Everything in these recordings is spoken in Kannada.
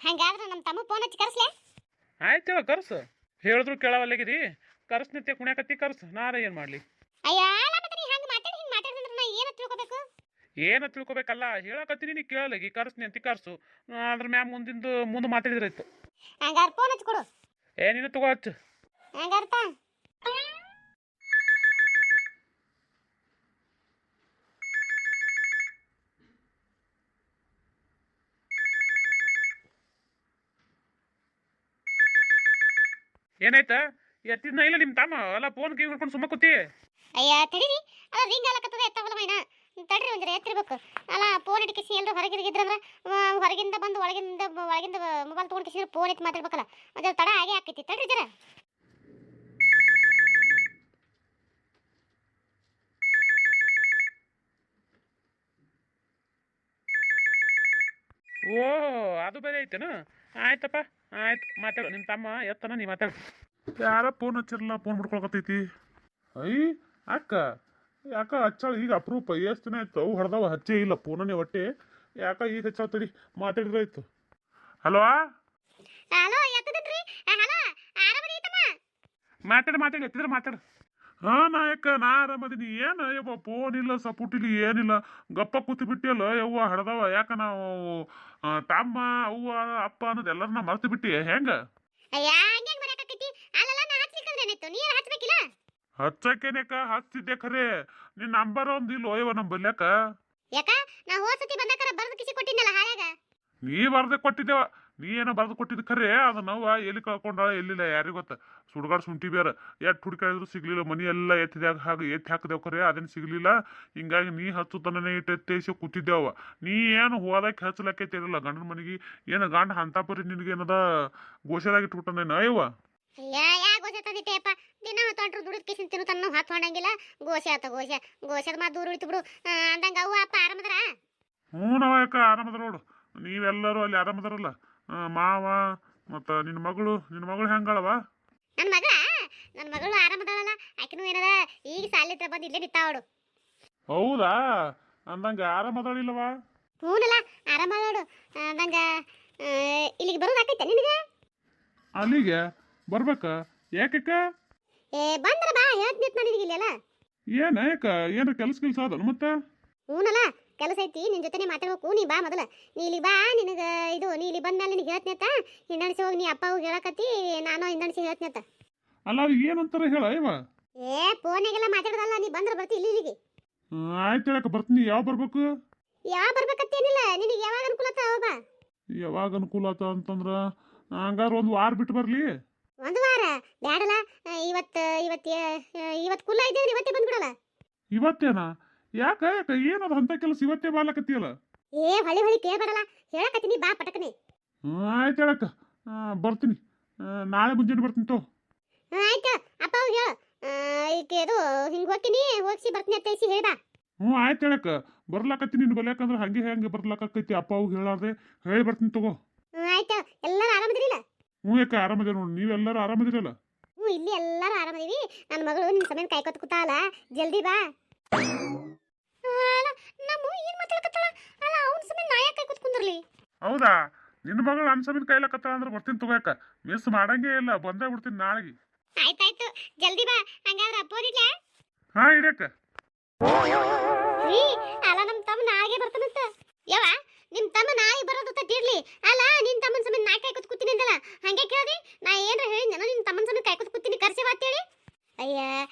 ಹಂಗಾದ್ರೆ ನಮ್ಮ ತಮ್ಮ ಫೋನ್ ಹಚ್ಚಿ ಕರ್ಸ್ಲೆ. ಆಯ್ತು ಹೇಳ ಕರ್ಸು. ಹೇಳಿದ್ರು ಕೇಳವಲ್ಲಾಗಿದಿ. ಕರ್ಸ್ನಿತ್ಯ ಕುಣ್ಯಾಕತ್ತಿ ಕರ್ಸು, ನಾರ ಏನು ಮಾಡಲಿ? ಅಯ್ಯ ಮತ್ತೆ ನೀ ಹಂಗೆ ಮಾತಾಡಿದ್ರೆ ನಾ ಏನು ತಿಳ್ಕೊಬೇಕು? ಏನು ತಿಳ್ಕೊಬೇಕಲ್ಲ, ಹೇಳಕತ್ತೀನಿ ನೀ ಕೇಳಲಾಗಿ ಕರ್ಸ್ನಿ ಅಂತಿ ಕರ್ಸು. ಅದ್ರ ಮ್ಯಾಮ್ ಮುಂದೆ ಮಾತಾಡಿದ್ರಾಯ್ತು. ಹಂಗಾರೆ ಫೋನ್ ಹಚ್ಚಿ ಕೊಡು. ನೀನು ತಗೋ ಹಚ್ಚು. ಹಂಗಾರ್ತ ಏನಾಯ್ತಾ? ಎತ್ತಿದ್ನ ಇಲ್ಲ ನಿಮ್ಮ ತಮ್ಮ ಅಲ್ಲ ಫೋನ್ ಕೈ ಹಿಡ್ಕೊಂಡು ಸುಮ್ಮ ಕೂತಿ. ಅಯ್ಯ ತಡೀರಿ, ಅಲ್ಲ ರಿಂಗ್ ಆಲಕತ್ತದ ಎತ್ತವಲ್ಲ ಮೈನ. ತಡ್ರಿ ಒಂದಿರ ಎತ್ತಿರ್ಬೇಕು. ಅಲ್ಲ ಫೋನ್ ಇಟ್ಕಿಸಿ ಎಲ್ಲರೂ ಹೊರಗಿದ್ರಂದ್ರೆ ಹೊರಗಿಂದ ಬಂದು ಒಳಗಿಂದ ಮೊಬೈಲ್ ತೊಗೊಂಡು ಕಿಸಿ ಫೋನ್ ಎತ್ತಿ ಮಾತಾಡ್ಬೇಕಲ್ಲ, ಅದ್ರ ತಡ ಹಾಗೆ ಆಕೈತಿ. ತಡ್ರಿ ಜರ. ಓ ಅದು ಬೇರೆ ಐತೇನು? ಆಯ್ತಪ್ಪ, ಆಯ್ತು ಮಾತಾಡು. ನಿಮ್ಮ ತಮ್ಮ ಎತ್ತನ ನೀ ಮಾತಾಡು. ಯಾರ ಫೋನ್ ಹಚ್ಚಿರಲ್ಲ, ಫೋನ್ ಬಿಡ್ಕೊಳಕತ್ತೈತಿ. ಐ ಅಕ್ಕ ಯಾಕ ಹಚ್ಚಾಳ ಈಗ ಅಪ್ರೂಪ? ಎಷ್ಟು ದಿನ ಆಯ್ತು ಅವು ಹೊಡೆದವ ಹಚ್ಚೇ ಇಲ್ಲ ಫೋನನೇ ಒಟ್ಟೆ. ಯಾಕ ಈಗ ಹಚ್ಚಾಳ ತಡಿ, ಮಾತಾಡಿದ್ರಾಯ್ತು. ಹಲೋ ಹಲೋ ಎತ್ತದ್ರಿ? ಹಲೋ ಆರಾಮದಿ ತಮ್ಮ? ಮಾತಾಡಿ ಎತ್ತಿದ್ರೆ ಮಾತಾಡು. ಹಾ ನಾಯಕ, ನಾ ಆರಾಮದೀನಿ. ಏನು ಯವ್ವ ಫೋನ್ ಇಲ್ಲ, ಸಪೋರ್ಟ್ ಇಲ್ಲ, ಏನಿಲ್ಲ, ಗಪ್ಪ ಕೂತಿ ಬಿಟ್ಟಿಯಲ್ಲ ಯವ್ವ ಹಡ್ದವ. ಯಾಕ ನಾವು ತಮ್ಮ ಅವ್ವ ಅಪ್ಪ ಅನ್ನೋದು ಎಲ್ಲರನ್ನ ಮರ್ತು ಬಿಟ್ಟಿ ಹೆಂಗ? ಅಯ್ಯ ಹಂಗೆ ಮರ್ಯಾಕತ್ತೈತಿ. ಅಲ್ಲಲ್ಲ ನಾ ಹಚ್ಲಿಕ್ಕಂದ್ರೆ ಏನಾಯ್ತು? ನೀ ಹಚ್ಬೇಕಿಲ್ಲ? ಹಚ್ಚಕ್ಕೇನೇಕ ಹಚ್ತಿದ್ದೆ ಖರೆ, ನಿನ್ನ ನಂಬರ್ ಒಂದು ಇಲ್ಲ ಯವ್ವ ನಮ್ಮ ಬಲ್ಯಾಕ. ಯಾಕ ನಾ ಹೋಸತಿ ಬಂದಾಕರ ಬರ್ದು ಕಿಸಿ ಕೊಟ್ಟಿದ್ನಲ್ಲ ಹಾಳ್ಯಾಗ. ನೀ ಬರ್ದೆ ಕೊಟ್ಟಿದ್ದೇವ, ನೀ ಏನೋ ಬರ್ದು ಕೊಟ್ಟಿದ್ದು ಖರೆ. ಅದು ನಾವು ಎಲ್ಲಿ ಕಳ್ಕೊಂಡಾಳ ಎಲ್ಲಿಲ್ಲ ಯಾರಿಗೆ ಗೊತ್ತ. ಸುಡ್ಗಾಡ್ ಶುಂಠಿ ಬೇರೆ ಎಟ್ಟು ಹುಡುಕಾಡಿದ್ರು ಸಿಗ್ಲಿಲ್ಲ. ಮನಿ ಎಲ್ಲ ಎತ್ತಿದಾಗ ಎತ್ತಿ ಹಾಕಿದೆವು ಖರೆ, ಅದೇನು ಸಿಗ್ಲಿಲ್ಲ. ಹಿಂಗಾಗಿ ನೀ ಹಚ್ಚುತ್ತಾನೆ ಇಟ್ಟೆತ್ತೇಸಿ ಕೂತಿದ್ದೇವ. ನೀ ಏನು ಹೋದಕ್ಕೆ ಹಚ್ಚಲಕ್ಕೆ ತಿರಲ್ಲ ಗಂಡನ ಮನೆಗೆ. ಏನು ಗಂಡ ಹಂತಾಪರಿ ನಿನಗೇನದ ಗೋಶೆದಾಗ ಇಟ್ಬಿಟ್ಟನೇನು ಅಯ್ಯವ್ವ? ಯಾ ಗೋಸೆ ತಂದಿಟ್ಟೆಯಪ್ಪ. ದಿನ ತೊಂಟ್ರು ದುಡಿದ ಕಿಸಿನ ತಿನ್ನು ತನ್ನ ಹಾತ್ ಹೊಂಡಂಗಿಲ್ಲ. ಗೋಸೆ ಆತ ಗೋಸೆದ ಮಾ ದೂರ ಉಳಿತು ಬಿಡು. ಅಂದಂಗ ಅವ್ವ ಅಪ್ಪ ಆರಾಮದ್ರ? ಹ್ಞೂ ನಾವ ಯಾಕ ಆರಾಮದ್ರ ನೋಡು. ನೀವೆಲ್ಲರೂ ಅಲ್ಲಿ ಆರಾಮದಾರಲ್ಲ? ಮಾವ ಮತ್ತು ನಿನ್ನ ಮಗಳು ಹೆಂಗಳವ? ನನ್ನ ಮಗಳು ಆರಾಮದಾಳಲ್ಲ. ಆಕಿನೂ ಏನದ ಈಗ ಸಾಲಿತ್ರ ಬಂದು ಇಲ್ಲೇ ನಿಂತಾವಳು. ಹೌದಾ? ಅಂದಂಗ ಆರಾಮದಾಳಿಲ್ಲವಾ? ಹ್ಞೂನಲ್ಲ ಆರಾಮದಾಳು. ಅಂದಂಗ ಇಲ್ಲಿಗೆ ಬರೋದಾಕೈತೆ ನಿನಗೆ? ಅಲ್ಲಿಗೆ ಬರ್ಬೇಕ? ಯಾಕಕ್ಕ? ಬಂದ್ರ ಬಾ ಹೇಳ್ತಿತ್ತು ನಾನು ನಿನಗಿಲ್ಲ. ಏನ ಯಾಕ ಏನಾರ ಕೆಲಸ ಅದನು ಮತ್ತೆ? ಹ್ಞೂನಲ್ಲ ಕೆಲಸ ಐತಿ, ನಿನ್ನ ಜೊತೆ ಮಾತಾಡ್ಬೇಕು. ನೀ ಬಾ ಮೊದಲ. ನೀ ಇಲ್ಲಿ ಬಾ. ನಿನಗೆ ಇದು ನೀ ಇಲ್ಲಿ ಬಂದ್ಮೇಲೆ ನಿನಗೆ ಹೇಳ್ತೇತ. ಹಿಂದಣಿಸಿ ಹೋಗಿ ನೀ ಅಪ್ಪ ಹೋಗಿ ಹೇಳಕತ್ತಿ, ನಾನು ಹಿಂದಣಿಸಿ ಹೇಳ್ತೇತ. ಅಲ್ಲ ಅದು ಏನಂತಾರ ಹೇಳ ಇವ? ಫೋನಾಗೆಲ್ಲ ಮಾತಾಡೋದಲ್ಲ, ನೀ ಬಂದ್ರೆ ಬರ್ತಿ ಇಲ್ಲಿಗೆ. ಆಯ್ತು ಹೇಳಕ ಬರ್ತೀನಿ. ಯಾವ ಬರ್ಬೇಕು? ಯಾವಾಗ ಬರ್ಬೇಕತ್ತೇನಿಲ್ಲ, ನಿನಗೆ ಯಾವಾಗ ಅನುಕೂಲ ಆತ ಅವ ಬಾ. ಯಾವಾಗ ಅನುಕೂಲ ಆತ ಅಂತಂದ್ರ ಹಂಗಾರ ಒಂದು ವಾರ ಬಿಟ್ಟು ಬರ್ಲಿ? ಒಂದು ವಾರ ಬ್ಯಾಡಲ್ಲ. ಇವತ್ತು ಕುಲ್ಲ ಇದ್ದಿದ್ರೆ ಇವತ್ತೇ ಬಂದ್ಬಿಡಲ್ಲ. ಇವತ್ತೇನಾ? ಯಾಕ ಏನದ ಅಂತ ಕೆಲಸ ಇವತ್ತೇ ಬಾಲಕತ್ತಿಯಲ್ಲ? ಹೊಳಿ ಕೇಳ್ಬೇಡಲ್ಲ, ಹೇಳಕತ್ತೀನಿ ಬಾ ಪಟಕನೆ. ಆಯ್ತು ಹೇಳಕ್ಕ ಬರ್ತೀನಿ. ನಾಳೆ ಮುಂಜಾನೆ ಬರ್ತೀನಿ ತೋ. ಆಯ್ತು ಅಪ್ಪ ಹೋಗಿ ಹೇಳು. ಈಗ ಇದು ಹಿಂಗೆ ಹೋಗ್ತೀನಿ, ಹೋಗಿಸಿ ಬರ್ತೀನಿ ಅಂತ ಹೇಳಿ ಬಾ. ಆಯ್ತು ಹೇಳಕ್ಕ ಬರ್ಲಾಕತ್ತೀನಿ. ನಿನ್ನ ಬಲ್ಯಾಕಂದ್ರೆ ಹಂಗೆ ಬರ್ಲಾಕೈತಿ. ಅಪ್ಪ ಅವ್ಗೆ ಹೇಳಾರ್ದೆ ಹೇಳಿ ಬರ್ತೀನಿ ತಗೋ. ಆಯ್ತು. ಎಲ್ಲರೂ ಆರಾಮದಿರಿಲ್ಲ? ಯಾಕ ಆರಾಮದಿರಿ ನೋಡಿ. ನೀವೆಲ್ಲರೂ ಆರಾಮದಿರಲ್ಲ? ಇಲ್ಲಿ ಎಲ್ಲರೂ ಆರಾಮದೀವಿ. ನನ್ನ ಮಗಳು ನಿನ್ನ ಸಮಯ ಕಾಯ್ಕೊತ ಕೂತಾಳ, ಜಲ್ದಿ ಬಾ. ನಮ್ಮ ಏನು ಮಾತಾಡಕತ್ತಾಳ? ಅಲ್ಲ ಅವ್ನ ಸಮಯ ನಾ ಯಾಕೆ ಕಾಯ್ಕೊತ ಕುಂದ್ರಲಿ? ಹೌದಾ? ನಿನ್ನ ಮಗಳು ನನ್ನ ಸಮಯ ಕಾಯ್ಲಕತ್ತಾಳ ಅಂದ್ರೆ ಬರ್ತೀನಿ ತಗೋಕ. ಮಿಸ್ ಮಾಡಂಗೇ ಇಲ್ಲ, ಬಂದೇ ಬಿಡ್ತೀನಿ ನಾಳೆಗೆ. ಆಯ್ತಾಯ್ತು ಜಲ್ದಿ ಬಾ. ಹಂಗಾದ್ರೆ ಅಪ್ಪೋರಿಲ್ಲ? ಇಡಕ್ಕ. ಅಲ್ಲ ನಮ್ಮ ತಮ್ಮ ನಾಳೆಗೆ ಬರ್ತಾನಂತ. ಯಾವ ನಿಮ್ಮ ತಮ್ಮ ನಾಳೆ ಬರೋದು ತಟ್ಟಿರ್ಲಿ. ಅಲ್ಲ ನಿನ್ನ ತಮ್ಮನ ಸಮಯ ನಾ ಕಾಯ್ಕೊತ ಕೂತೀನಿ ಅಂದಲ್ಲ, ಹಂಗೆ ಕೇಳ್ದಿ? ನಾ ಏನ್ರ ಹೇಳಿದ್ನ ನಿನ್ನ ತಮ್ಮನ ಸಮಯ ಕಾಯ್ಕೊತ ಕೂತೀನಿ ಕರ್ಸಿ ಬಾತೇಳಿ? ಅಯ್ಯ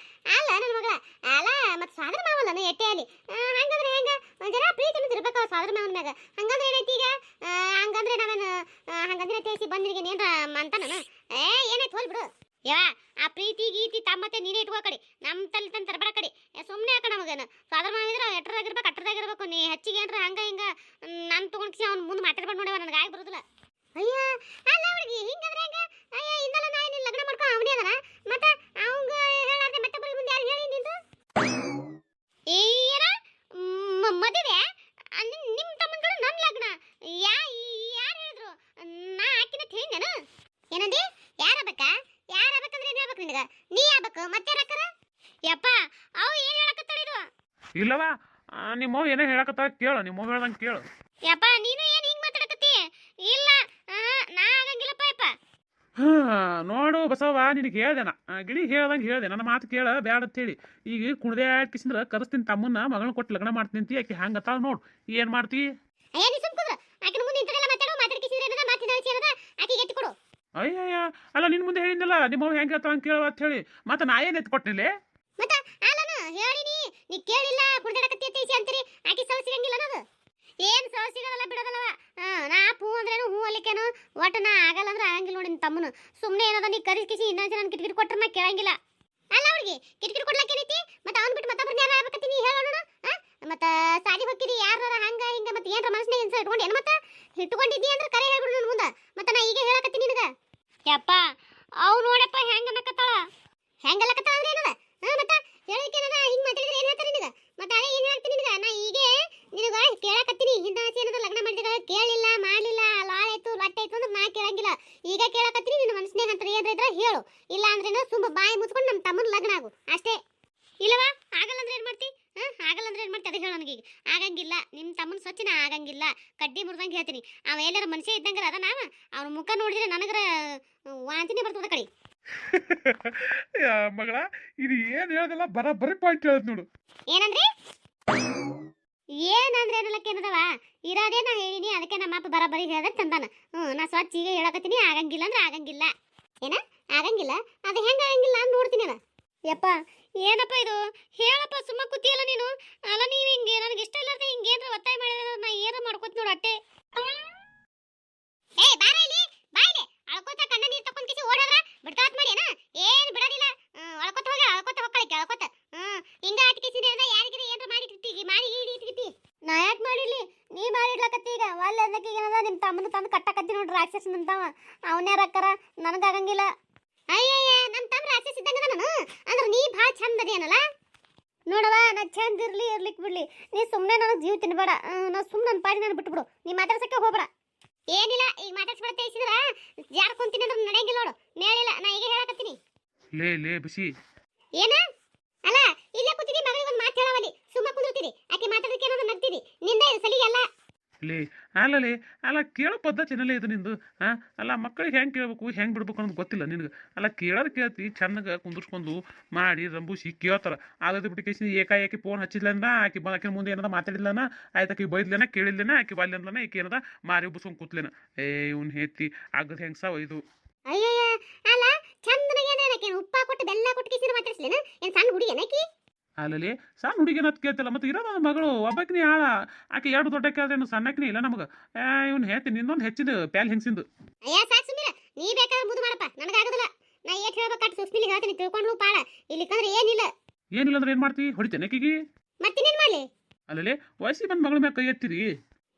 ಅಲ್ಲ ನನ್ನ ಮಗಳ. ಅಲ್ಲ ಮತ್ತೆ ಸಾದ್ರ ಮಾವಲ್ಲ ನಾ ಎಟ್ಟೆ ಅಲ್ಲಿ. ಹಂಗಂದ್ರೆ ಹೆಂಗ ಜರ ಪ್ರೀತಿ ಅನ್ನೋದು ಇರ್ಬೇಕು ಸಾದ್ರ ಮಾವನ ಮ್ಯಾಗ. ಹಂಗಂದ್ರೆ ಏನೈತಿ ಈಗ? ಹಂಗಂದ್ರೆ ನಾವೇನು ಹಂಗಂದ್ರೆ ತೇಸಿ ಬಂದಿರಿಗೆ ಏನ್ರ ಅಂತ ನಾನು ಏನಾಯ್ತು ಹೋಲ್ ಬಿಡು. ಯಾ ಆ ಪ್ರೀತಿ ಗೀತಿ ತಮ್ಮತ್ತೆ ನೀನೇ ಇಟ್ಕೋ ಕಡೆ. ನಮ್ಮ ತಲೆ ತಂದು ತರಬೇಡ ಕಡೆ. ಸುಮ್ಮನೆ ಯಾಕ ನಮಗೇನು ಸಾದ್ರ ಮಾವಿದ್ರೆ ಎಟ್ಟರಾಗಿರ್ಬೇಕು ಅಟ್ಟರಾಗಿರ್ಬೇಕು. ನೀ ಹೆಚ್ಚಿಗೆ ಏನ್ರ ಹಂಗ ಹಿಂಗ ನಾನು ತೊಗೊಂಡ್ಸಿ ಅವ್ನು ಮುಂದೆ ಮಾತಾಡ್ಬೇಡ ನೋಡವ, ನನಗೆ ಆಗಿ ಬರೋದಿಲ್ಲ. ಅಯ್ಯ ಅಲ್ಲ ಹುಡುಗಿ ಹಿಂಗಂದ್ರೆ ಹೆಂಗ? ಅಯ್ಯ ಇಂದಲ್ಲ ನಾ ನಿನ್ನ ಲಗ್ನ ಮಾಡ್ಕೊ ಅವನೇ ಅದನ ಮತ್ತೆ ಅವಂಗ ಹೇಳಾರ್ದೆ ಮತ್ತೆ ಬರೀ ಮುಂದೆ ಯಾರು ಹೇಳಿ ನಿಂದು? ಏನ ಮದುವೆ? ನಿಮ್ಮ ತಮ್ಮನ ನನ್ನ ಲಗ್ನ ಯಾರು ಹೇಳಿದ್ರು? ನಾ ಆಕಿನ ಹೇಳಿದ್ದೇನು? ಏನಂದಿ? ಯಾರಾಗಬೇಕಾ? ಯಾರಾಗಬೇಕಂದ್ರೆ ಏನು ಹೇಳ್ಬೇಕು ನಿನಗ? ನೀ ಆಗ್ಬೇಕು ಮತ್ತೆ ಯಾರಾಕರ? ಯಪ್ಪ ಅವು ಏನು ಹೇಳಕತ್ತಾಳಿರು? ಇಲ್ಲವಾ ನಿಮ್ಮ ಏನೋ ಹೇಳಕತ್ತಾಳ ಕೇಳು. ನಿಮ್ಮ ಹೇಳ್ದಂಗೆ ಕೇಳು. ಯಪ್ಪ ನೀನು ಏನು ಹಿಂಗೆ ಮಾತಾಡಕತ್ತಿ? ಇಲ್ಲ ಹಾ ನೋಡು ಬಸವ ನಿನಗೆ ಹೇಳ್ದೆನ ಗಿಡಿ ಹೇಳ್ದಂಗೆ ಹೇಳ್ದೆ ನನ್ನ ಮಾತು ಕೇಳ ಬ್ಯಾಡ ಅಂತೇಳಿ ಈಗ ಕುಣ್ದೆ ಕಿಸಿಂದ್ರ ಕರೆಸ್ತೀನಿ ತಮ್ಮನ್ನ ಮಗಳನ್ನ ಕೊಟ್ಟು ಲಗ್ನ ಮಾಡ್ತೀನಿ ಅಂತ ಆಕಿ ಹಂಗತ್ತಾಳ ನೋಡು ಏನು ಮಾಡ್ತಿ ಅಯ್ಯ ನೀ ಸುಮ್ ಕುಂದ್ರ ಆಕಿನ ಮುಂದೆ ಇಂಥದೆಲ್ಲ ಮಾತಾಡಿಕಿಸಿದ್ರೆ ಏನದ ಮಾತಿನ ವಿಷಯ ಏನದ ಆಕಿಗೆ ಎತ್ತಿ ಕೊಡು. ಅಯ್ಯಯ್ಯ ಅಲ್ಲ ನಿನ್ನ ಮುಂದೆ ಹೇಳಿದ್ನಲ್ಲ ನಿಮ್ಮವ್ ಹೆಂಗೆ ಹೇಳ್ತಾಳ ಅಂತ ಕೇಳುವ ಅಂತ ಹೇಳಿ ಮತ್ತೆ ನಾ ಏನು ಎತ್ತು ಕೊಟ್ಟಿಲ್ಲ ಮತ್ತ ಅಲ್ಲನ ಹೇಳಿನಿ ನೀ ಕೇಳಿಲ್ಲ ಕುಡ್ದಾಡಕತ್ತಿ ಅಂತ ಅಂತೀರಿ ಆಕಿ ಸೌ ಸಿಗಂಗಿಲ್ಲ ಅನ್ನೋದು ಏನ್ ಸೌ ಸಿಗೋದಲ್ಲ ಬಿಡೋದಲ್ಲವ. ನಾ ಹೂ ಅಂದ್ರೇನು ಹೂ ಅಲ್ಲಿಕೇನು ಒಟ್ಟ ನಾ ಆಗಲ್ಲ ಅಂದ್ರೆ ಆಗಂಗಿಲ್ಲ ನೋಡಿ ನಿನ್ನ ತಮ್ಮನು ಸುಮ್ಮನೆ ಏನದ ನೀ ಕರಿಕಿಸಿ ಇನ್ನೊಂದು ಜನ ಕಿಟಕಿಟ್ ಕೊಟ್ರೆ ನಾ ಕೇಳಂಗಿಲ್ಲ. ಅಲ್ಲ ಹುಡುಗಿ ಕಿಟಕಿಟ್ ಕೊಡ್ಲಾಕ ಏನೈತಿ ಮತ್ತೆ ಅವ್ನು ಬಿಟ್ಟು ಮತ್ತೊಬ್ಬರನ್ನ ಯಾರು ಆಗ್ಬೇಕತ್ತಿ ನೀ ಹೇಳೋಣ. ಮತ್ತ ಸಾಲಿ ಹೋಗಿರಿ ಯಾರ ಹಂಗ ಹಿಂಗ ಮತ್ತೆ ಏನ್ರ ಮನಸ್ಸಿನಾಗ ಇನ್ಸ ಇಟ್ಕೊಂಡೇನು ಮತ್ತೆ ಇಟ್ಕೊಂಡಿದ್ದಿ ಅಂದ್ರೆ ಕರೆ ಹೇಳ್ಬಿಡು ನನ್ನ ಮುಂದೆ ಮತ್ತೆ ನಾ ಈಗ ಹೇಳಕತ್ತೀನಿ ನಿನಗ. ಯಪ್ಪ ಅವ್ ನೋಡಪ್ಪ ಹೆಂಗ ನಕ್ಕತ್ತಾಳ ಹೆಂಗಲ್ಲಕತ್ತಾಳ ಅಂದ್ರೆ ಏನದ ಮತ್ತೆ ಹೇಳಿಕೆನದ ಹಿಂಗ್ ಮಾತಾಡಿದ್ರೆ ಏನ್ ಹೇಳ್ತಾರೆ ನಿನಗ ಮತ್ತೆ ಅದೇ ಏನ್ ಹೇಳ್ತೀನಿ ನಿನಗ ನಾ ಈಗ ನಿನಗ ಕೇಳಕತ್ತೀನಿ ಹಿಂದ ಆಚೆ ಏನದ ಲಗ್ನ ಮಾಡಿದಾಗ ಕೇಳಿಲ್ಲ ಮಾಡ್ಲಿಲ್ಲ ಲಾಳಾಯ್ತು ಲಟ್ಟಾಯ್ತು ಅಂದ್ರೆ ನಾ ಕೇಳಂಗಿಲ್ಲ. ಈಗ ಕೇಳಕತ್ತೀನಿ ನಿನ್ನ ಮನಸ್ಸಿನಾಗ ಅಂತ ಏನ್ರ ಇದ್ರ ಹೇಳು ಇಲ್ಲ ಅಂದ್ರೇನು ಸುಮ್ಮ ಬಾಯಿ ಮುಚ್ಕೊಂಡು ನಮ್ಮ ತಮ್ಮನ ಲಗ್ನ ಆಗು ಅಷ್ಟೇ. ಇಲ್ಲವಾ ಆಗಲ್ಲ ಅಂದ್ರೆ ಏನ್ ಮಾಡ್ತಿ ಆಗಲ್ಲ ಅಂದ್ರೆ ಏನ್ ಮಾಡ್ತಿ ಅದೇ ಹೇಳು ನನಗೆ. ಆಗಂಗಿಲ್ಲ ನಿಮ್ಮ ತಮ್ಮನ ಸ್ವಚ್ಛನ ಆಗಂಗಿಲ್ಲ ಕಡ್ಡಿ ಮುರ್ದಂಗೆ ಹೇಳ್ತೀನಿ. ಅವ ಎಲ್ಲಾರ ಮನುಷ್ಯ ಇದ್ದಂಗಾರ ಅದ ನಾವ ಅವ್ನ ಮುಖ ನೋಡಿದ್ರೆ ನನಗರ ವಾಂತಿನೇ ಬರ್ತದ ಕಡೆ. ಮಗಳ ಇದು ಏನು ಹೇಳ್ದಲ್ಲ ಬರೀ ಪಾಯಿಂಟ್ ಹೇಳದ್ ನೋಡು. ಏನಂದ್ರಿ ಏನಂದ್ರೆ ಏನಲ್ಲಕ್ಕೇನದವ ಇರೋದೇ ನಾ ಹೇಳಿನಿ ಅದಕ್ಕೆ ನಮ್ಮ ಅಪ್ಪ ಬರೀ ಹೇಳ್ದ ತಂದಾನ. ನಾ ಸ್ವಚ್ಛ ಈಗ ಹೇಳಕತ್ತೀನಿ ಆಗಂಗಿಲ್ಲ ಅಂದ್ರೆ ಆಗಂಗಿಲ್ಲ. ಏನ ಆಗಂಗಿಲ್ಲ ಅದು ಹೆಂಗ ಆಗಂಗಿಲ್ಲ ಅಂತ ನೋಡ್ತೀನಿ ಅಲ್ಲ. ಯಪ್ಪ ಏನಪ್ಪ ಇದು ಹೇಳಪ್ಪ ಸುಮ್ಮ ಕೂತಿಯಲ್ಲ ನೀನು. ಅಲ್ಲ ನೀವು ಹಿಂಗೆ ನನಗೆ ಇಷ್ಟ ಇಲ್ಲದ ಹಿಂಗೆ ಏನ್ರ ಒತ್ತಾಯ ಮಾಡಿದ್ರೆ ನಾ ಏನೋ ಮಾಡ್ಕೋತ ನೋಡು ಅಟ್ಟೆ. ಏ ಬಾರ ಇಲ್ಲಿ ಬಾಯಿಲೆ ಅಳ್ಕೋತ ಕಣ್ಣ ನೀರು ತಕೊಂಡ್ ಕಿಸಿ ಓಡೋದ್ರ ಬಿಡ್ಕಾತ್ ಮಾಡ್ಯಾನ ಏನ್ ಬಿಡೋದಿಲ್ಲ. ಅಳ್ಕೋತ ಹೋಗಿ ಅಳ್ಕೋತ ಹೊಕ್ಕಳಿಕೆ ಅಳ್ಕೋತ ಹಿಂಗ ಆಟಿಕಿಸಿ ಯಾರಿಗಿರಿ ಏನ್ರ ಮಾಡಿ ಇಟ್ಟಿ ನಾ ಯಾಕೆ ಮಾಡಿರ್ಲಿ ನೀ ಮಾಡಿಡ್ಲಕತ್ತಿ ಈಗ ಒಳ್ಳೆ ಅನ್ನಕ್ಕೆ ಏನದ ನಿಮ್ಮ ತಮ್ಮನ ತಂದು ಕಟ್ಟಕತ್ತಿ ನೋಡ್ರಿ ರಾಕ್ಷಸನ್ ಅಂತಾವ ಅವನ್ಯಾರ ಅಕ್ಕಾರ ನನಗಾಗಂಗಿಲ್ಲ. ಅಯ್ಯಯ್ಯ ನಮ್ಮ ತಮ್ಮ ರಾಕ್ಷಸ ಇದ್ದಂಗ ನಾನು ಅಂದ್ರೆ ನೀ ಭಾಳ ಚಂದ ಅದೇನಲ್ಲ ನೋಡವ. ನಾ ಚಂದ ಇರ್ಲಿಕ್ ಬಿಡ್ಲಿ ನೀ ಸುಮ್ಮನೆ ನನಗೆ ಜೀವ ತಿನ್ಬೇಡ. ನಾ ಸುಮ್ಮನೆ ನನ್ನ ಪಾಡಿ ನಾನು ಬಿಟ್ಬಿಡು ನೀ ಮಾತಾಡ್ಸಕ್ಕೆ ಹೋಗ್ಬೇಡ. ಏನಿಲ್ಲ ಈಗ ಮಾತಾಡ್ಸ್ಬೇಡ ತಿಳಿಸಿದ್ರ ಜಾರ್ ಕುಂತೀನಿ ಅಂದ್ರೆ ನಡೆಯಂಗಿಲ್ಲ ನೋಡು ಮೇಳಿಲ್ಲ ನಾ ಈಗ ಹೇಳಕತ್ತೀನಿ. ಲೇ ಬಿಸಿ ಏನ ಅಲ್ಲ ಇಲ್ಲೇ ಕೂತಿದಿ ಮಗಳಿಗೆ ಒಂದು ಮಾತು ಹೇಳವಲ್ಲಿ ಸುಮ್ಮ ಕುಂದಿರ್ತೀರಿ ಆಕೆ ಮಾತಾಡೋದಕ್ಕೆ ಏನಾದ್ರು ನಗ್ತೀರಿ ನಿಂದ ಇದು ಸಲಿಗಲ್ಲ. ಅಲ್ಲ ಕೇಳೋ ಪದ್ಧತಿನಲ್ಲೇ ಇದು ನಿಂದು ಅಲ್ಲ ಮಕ್ಕಳಿಗೆ ಹೆಂಗೆ ಕೇಳಬೇಕು ಹೆಂಗೆ ಬಿಡ್ಬೇಕು ಅನ್ನೋದು ಗೊತ್ತಿಲ್ಲ ನಿನಗೆ. ಅಲ್ಲ ಕೇಳೋದು ಕೇಳ್ತಿ ಚೆನ್ನಾಗ ಕುಂದಿರ್ಸ್ಕೊಂಡು ಮಾಡಿ ರಂಬೂಸಿ ಕೇಳ್ತಾರ. ಆಗದ ಬಿಟ್ಟು ಏಕಾಏಕಿ ಫೋನ್ ಹಚ್ಚಿದ್ಲನ್ನ ಆಕೆ ಮುಂದೆ ಏನದ ಮಾತಾಡಿದ್ಲನ ಆಯ್ತು ಆಕಿ ಬೈದ್ಲೇನ ಕೇಳಿದ್ಲೇನ ಆಕಿ ಬಾಲ್ಯನ್ಲನ ಈಕೆ ಏನದ ಮಾರಿ ಬುಸ್ಕೊಂಡು ಕೂತ್ಲೇನ ಇವ್ನು ಹೇತಿ ಆಗದ ಹೆಂಗ್ಸ ಇದು. ಅಯ್ಯಯ್ಯ ಅಲ್ಲ ಚಂದನಾಗ ಏನಕ್ಕೆ ಉಪ್ಪ ಕೊಟ್ಟು ಬೆಲ್ಲ ಕೊಟ್ಟು ಕಿಸಿರ ಮಾತಾಡ್ಸ್ಲೇನ ಏನು ಸಣ್ಣ ಹುಡುಗಿ ಏನಕಿ ಅಲ್ಲಲ್ಲಿ ಸಣ್ಣ ಹುಡುಗಿನ ಕೇಳ್ತಿಲ್ಲ ಮತ್ತೆ ಇರೋದ ಮಗಳು ಒಬ್ಬಕಿನಿ ಆಳ ಆಕೆ ಎರಡು ದೊಡ್ಡಕ್ಕೆ ಆದ್ರೆ ಸಣ್ಣಕ್ಕಿನಿ ಇಲ್ಲ ನಮಗೆ ಇವ್ನು ಹೇಳ್ತೀನಿ ಇನ್ನೊಂದು ಹೆಚ್ಚಿದ ಪ್ಯಾಲ್ ಹೆಂಗ್ಸಿಂದು. ಅಯ್ಯ ಸಾಕು ಸುಮ್ಮನೆ ನೀ ಬೇಕಾದ್ರೆ ಮುದು ಮಾಡಪ್ಪ ನನಗಾಗೋದಿಲ್ಲ. ನಾ ಏಟ್ ಹೇಳ್ಬೇಕಾಟ್ ಸುಸ್ಮಿಲಿ ಹೇಳ್ತೀನಿ ತಿಳ್ಕೊಂಡು ಪಾಡ ಇಲ್ಲಿಕಂದ್ರೆ ಏನಿಲ್ಲ ಅಂದ್ರೆ ಏನು ಮಾಡ್ತಿ ಹೊಡಿತೇನೆ ಆಕಿಗೆ ಮತ್ತಿನ್ನೇನು ಮಾಡಲಿ. ಅಲ್ಲಲ್ಲಿ ವಯಸ್ಸಿಗೆ ಬಂದು ಮಗಳ ಮ್ಯಾಗ ಕೈ ಎತ್ತಿರಿ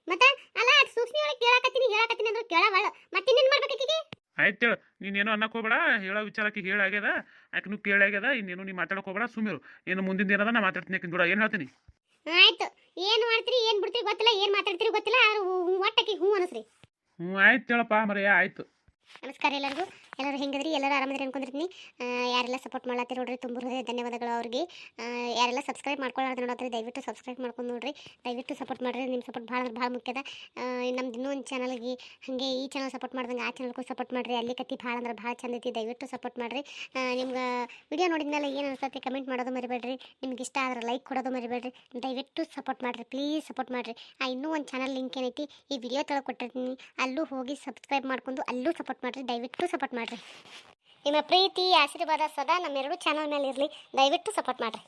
ಮತ್ತೆ ಅಲ್ಲ ಸೂಕ್ಷ್ಮಿ ಒಳಗೆ ಹೇಳಕತ್ತೀನಿ ಅಂದ್ರೆ ಕೇಳವಳ ಮತ್ತಿನ್ನೇನು ಮಾಡ್ಬೇಕು ಆಕಿಗೆ. ಆಯ್ತು ಹೇಳು ನೀನೇನು ಅನ್ನಕ್ಕೆ ಹೋಗ್ಬೇಡ ಹೇಳೋ ವಿಚಾರಕ್ಕೆ ಹೇಳಾಗ್ಯದ ಆಕಿನೂ ಕೇಳಾಗ್ಯದ ಇನ್ನೇನು ನೀ ಮಾತಾಡಕ್ಕೆ ಹೋಗ್ಬೇಡ ಸುಮ್ಮಿರು ಏನು ಮುಂದಿನ ಏನದ ನಾ ಮಾತಾಡ್ತೀನಿ ಆಕಿನ ಕೂಡ ಏನು ಹೇಳ್ತೀನಿ. ಆಯ್ತು ಏನು ಮಾಡ್ತೀರಿ ಏನು ಬಿಡ್ತೀರಿ ಗೊತ್ತಿಲ್ಲ ಏನು ಮಾತಾಡ್ತೀರಿ ಗೊತ್ತಿಲ್ಲ ಆದ್ರೆ ಒಟ್ಟಕ್ಕೆ ಹ್ಞೂ ಅನಿಸ್ರಿ. ಆಯ್ತು ಹೇಳಪ್ಪ ಮರೆಯ ಆಯ್ತು. ನಮಸ್ಕಾರ ಎಲ್ಲರಿಗೂ. ಎಲ್ಲರೂ ಹೆಂಗದ್ರಿ ಎಲ್ಲರೂ ಆರಾಮದ್ರಿ ಅನ್ಕೊಂಡಿರ್ತೀನಿ. ಯಾರೆಲ್ಲ ಸಪೋರ್ಟ್ ಮಾಡ್ಲತ್ತೀರಿ ನೋಡ್ರಿ ತುಂಬ ಹೃದಯ ಧನ್ಯವಾದಗಳು ಅವ್ರಿಗೆ. ಯಾರೆಲ್ಲ ಸಬ್ಸ್ಕ್ರೈಬ್ ಮಾಡ್ಕೊಳ್ಳೋದು ನೋಡತ್ರಿ ದಯವಿಟ್ಟು ಸಬ್ಸ್ಕ್ರೈಬ್ ಮಾಡ್ಕೊಂಡು ನೋಡ್ರಿ ದಯವಿಟ್ಟು ಸಪೋರ್ಟ್ ಮಾಡಿರಿ. ನಿಮ್ಮ ಸಪೋರ್ಟ್ ಭಾಳ ಅಂದ್ರೆ ಭಾಳ ಮುಖ್ಯದ. ನಮ್ದು ಇನ್ನೊಂದು ಚಾನಲ್ಗೆ ಹಾಗೆ ಈ ಚಾನಲ್ ಸಪೋರ್ಟ್ ಮಾಡ್ದಂಗೆ ಆ ಚಾನಲ್ಗೂ ಸಪೋರ್ಟ್ ಮಾಡಿರಿ. ಅಲ್ಲಿ ಕತ್ತಿ ಭಾಳ ಅಂದ್ರೆ ಭಾಳ ಚಂದ ಐತಿ ದಯವಿಟ್ಟು ಸಪೋರ್ಟ್ ಮಾಡಿರಿ. ನಿಮ್ಗೆ ವಿಡಿಯೋ ನೋಡಿದ್ಮೇಲೆ ಏನು ಅನ್ಸುತ್ತೆ ಕಮೆಂಟ್ ಮಾಡೋದು ಮರಿಬೇಡ್ರಿ. ನಿಮ್ಗೆ ಇಷ್ಟ ಆದ್ರೆ ಲೈಕ್ ಕೊಡೋದು ಮರಿಬೇಡ್ರಿ. ದಯವಿಟ್ಟು ಸಪೋರ್ಟ್ ಮಾಡಿರಿ ಪ್ಲೀಸ್ ಸಪೋರ್ಟ್ ಮಾಡಿರಿ. ಇನ್ನೂ ಒಂದು ಚಾನಲ್ ಲಿಂಕ್ ಏನೈತಿ ಈ ವಿಡಿಯೋ ತೆಳಗೆ ಕೊಟ್ಟಿರ್ತೀನಿ ಅಲ್ಲೂ ಹೋಗಿ ಸಬ್ಸ್ಕ್ರೈಬ್ ಮಾಡ್ಕೊಂಡು ಅಲ್ಲೂ ಸಪೋರ್ಟ್ ಮಾಡಿರಿ ದಯವಿಟ್ಟು ಸಪೋರ್ಟ್ ಮಾಡಿರಿ. ನಿಮ್ಮ ಪ್ರೀತಿ ಆಶೀರ್ವಾದ ಸದಾ ನಮ್ಮೆರಡು ಚಾನಲ್ ಮೇಲೆ ಇರಲಿ ದಯವಿಟ್ಟು ಸಪೋರ್ಟ್ ಮಾಡಿರಿ.